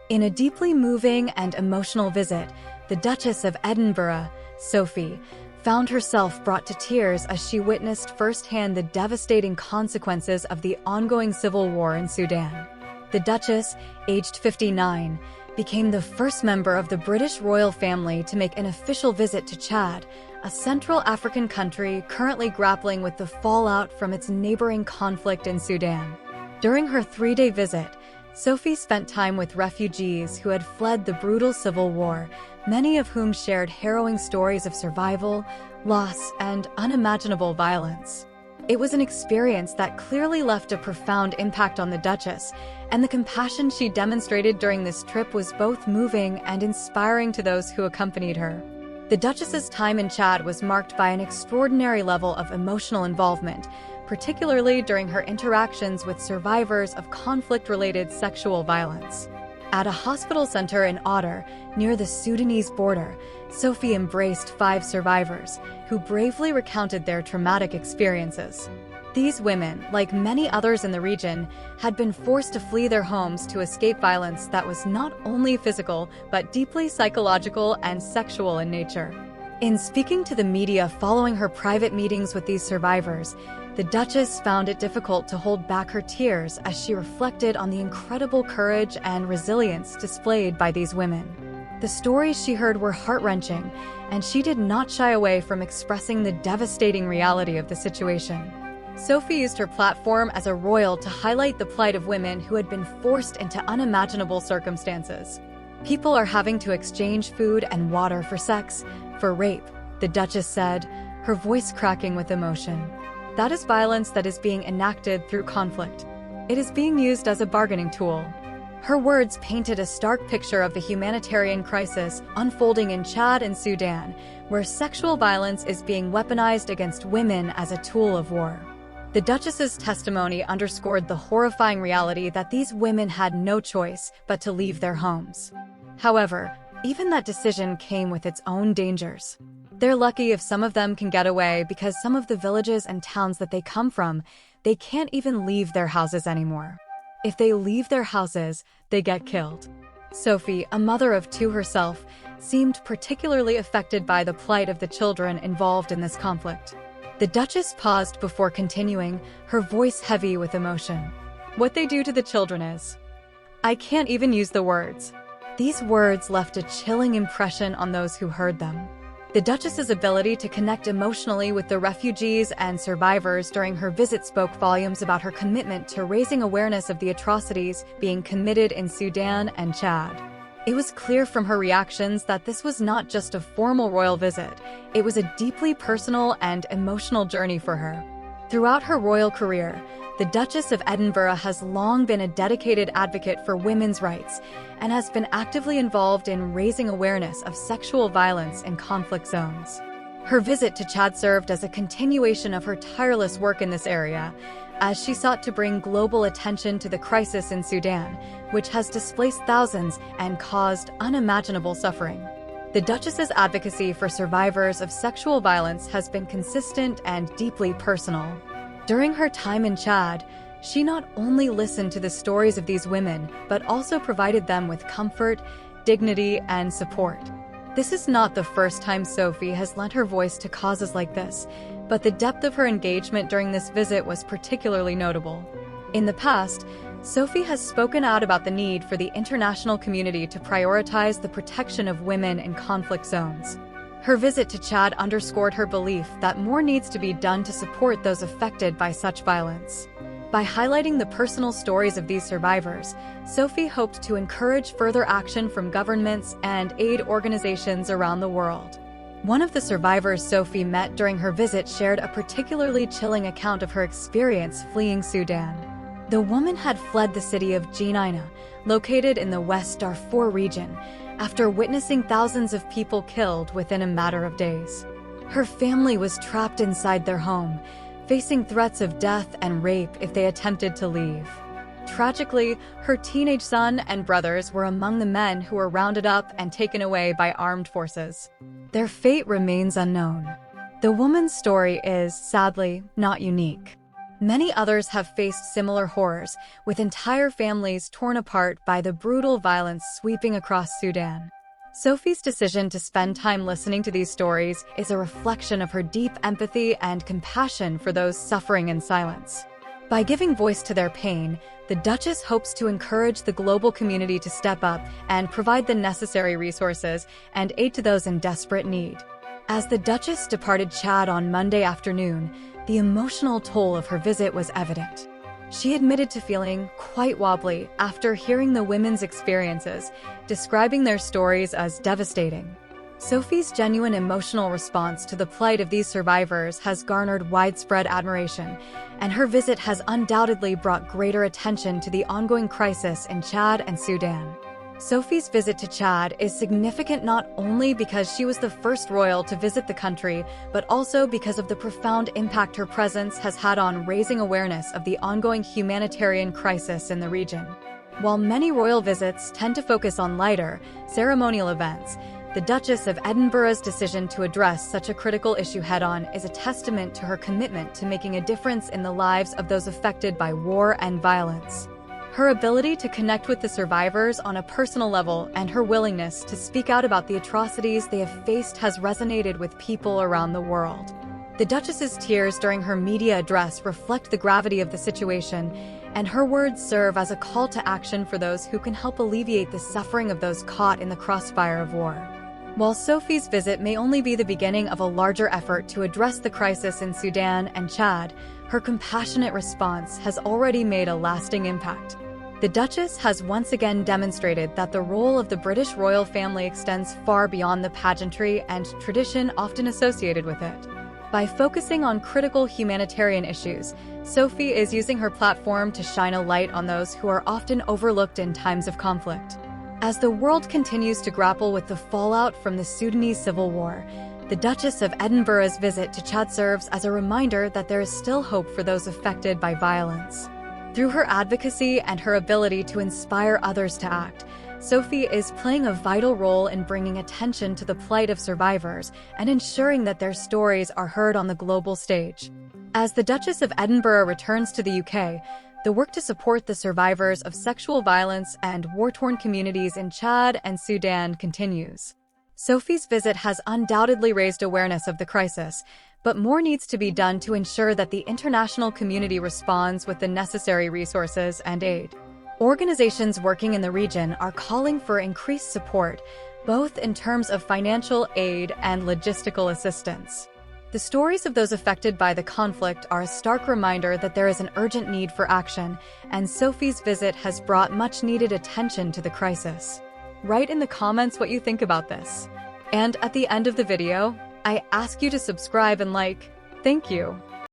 In a deeply moving and emotional visit, the Duchess of Edinburgh, Sophie, found herself brought to tears as she witnessed firsthand the devastating consequences of the ongoing civil war in Sudan. The Duchess, aged 59, became the first member of the British royal family to make an official visit to Chad, a Central African country currently grappling with the fallout from its neighboring conflict in Sudan. During her 3-day visit, Sophie spent time with refugees who had fled the brutal civil war, many of whom shared harrowing stories of survival, loss, and unimaginable violence. It was an experience that clearly left a profound impact on the Duchess, and the compassion she demonstrated during this trip was both moving and inspiring to those who accompanied her. The Duchess's time in Chad was marked by an extraordinary level of emotional involvement, particularly during her interactions with survivors of conflict-related sexual violence. At a hospital center in Adré, near the Sudanese border, Sophie embraced 5 survivors, who bravely recounted their traumatic experiences. These women, like many others in the region, had been forced to flee their homes to escape violence that was not only physical, but deeply psychological and sexual in nature. In speaking to the media following her private meetings with these survivors, the Duchess found it difficult to hold back her tears as she reflected on the incredible courage and resilience displayed by these women. The stories she heard were heart-wrenching, and she did not shy away from expressing the devastating reality of the situation. Sophie used her platform as a royal to highlight the plight of women who had been forced into unimaginable circumstances. People are having to exchange food and water for sex, for rape, the Duchess said, her voice cracking with emotion. That is violence that is being enacted through conflict. It is being used as a bargaining tool. Her words painted a stark picture of the humanitarian crisis unfolding in Chad and Sudan, where sexual violence is being weaponized against women as a tool of war. The Duchess's testimony underscored the horrifying reality that these women had no choice but to leave their homes. However, even that decision came with its own dangers. They're lucky if some of them can get away because some of the villages and towns that they come from, they can't even leave their houses anymore. If they leave their houses, they get killed. Sophie, a mother of 2 herself, seemed particularly affected by the plight of the children involved in this conflict. The Duchess paused before continuing, her voice heavy with emotion. What they do to the children is... I can't even use the words. These words left a chilling impression on those who heard them. The Duchess's ability to connect emotionally with the refugees and survivors during her visit spoke volumes about her commitment to raising awareness of the atrocities being committed in Sudan and Chad. It was clear from her reactions that this was not just a formal royal visit, it was a deeply personal and emotional journey for her. Throughout her royal career, the Duchess of Edinburgh has long been a dedicated advocate for women's rights and has been actively involved in raising awareness of sexual violence in conflict zones. Her visit to Chad served as a continuation of her tireless work in this area, as she sought to bring global attention to the crisis in Sudan, which has displaced thousands and caused unimaginable suffering. The Duchess's advocacy for survivors of sexual violence has been consistent and deeply personal. During her time in Chad, she not only listened to the stories of these women, but also provided them with comfort, dignity, and support. This is not the first time Sophie has lent her voice to causes like this, but the depth of her engagement during this visit was particularly notable. In the past, Sophie has spoken out about the need for the international community to prioritize the protection of women in conflict zones. Her visit to Chad underscored her belief that more needs to be done to support those affected by such violence. By highlighting the personal stories of these survivors, Sophie hoped to encourage further action from governments and aid organizations around the world. One of the survivors Sophie met during her visit shared a particularly chilling account of her experience fleeing Sudan. The woman had fled the city of Jenin, located in the West Darfur region, after witnessing thousands of people killed within a matter of days. Her family was trapped inside their home, facing threats of death and rape if they attempted to leave. Tragically, her teenage son and brothers were among the men who were rounded up and taken away by armed forces. Their fate remains unknown. The woman's story is, sadly, not unique. Many others have faced similar horrors, with entire families torn apart by the brutal violence sweeping across Sudan. Sophie's decision to spend time listening to these stories is a reflection of her deep empathy and compassion for those suffering in silence. By giving voice to their pain, the Duchess hopes to encourage the global community to step up and provide the necessary resources and aid to those in desperate need. As the Duchess departed Chad on Monday afternoon, the emotional toll of her visit was evident. She admitted to feeling quite wobbly after hearing the women's experiences, describing their stories as devastating. Sophie's genuine emotional response to the plight of these survivors has garnered widespread admiration, and her visit has undoubtedly brought greater attention to the ongoing crisis in Chad and Sudan. Sophie's visit to Chad is significant not only because she was the first royal to visit the country, but also because of the profound impact her presence has had on raising awareness of the ongoing humanitarian crisis in the region. While many royal visits tend to focus on lighter, ceremonial events, the Duchess of Edinburgh's decision to address such a critical issue head-on is a testament to her commitment to making a difference in the lives of those affected by war and violence. Her ability to connect with the survivors on a personal level and her willingness to speak out about the atrocities they have faced has resonated with people around the world. The Duchess's tears during her media address reflect the gravity of the situation, and her words serve as a call to action for those who can help alleviate the suffering of those caught in the crossfire of war. While Sophie's visit may only be the beginning of a larger effort to address the crisis in Sudan and Chad, her compassionate response has already made a lasting impact. The Duchess has once again demonstrated that the role of the British royal family extends far beyond the pageantry and tradition often associated with it. By focusing on critical humanitarian issues, Sophie is using her platform to shine a light on those who are often overlooked in times of conflict. As the world continues to grapple with the fallout from the Sudanese civil war, the Duchess of Edinburgh's visit to Chad serves as a reminder that there is still hope for those affected by violence. Through her advocacy and her ability to inspire others to act, Sophie is playing a vital role in bringing attention to the plight of survivors and ensuring that their stories are heard on the global stage. As the Duchess of Edinburgh returns to the UK, the work to support the survivors of sexual violence and war-torn communities in Chad and Sudan continues. Sophie's visit has undoubtedly raised awareness of the crisis, but more needs to be done to ensure that the international community responds with the necessary resources and aid. Organizations working in the region are calling for increased support, both in terms of financial aid and logistical assistance. The stories of those affected by the conflict are a stark reminder that there is an urgent need for action, and Sophie's visit has brought much-needed attention to the crisis. Write in the comments what you think about this. And at the end of the video, I ask you to subscribe and like. Thank you.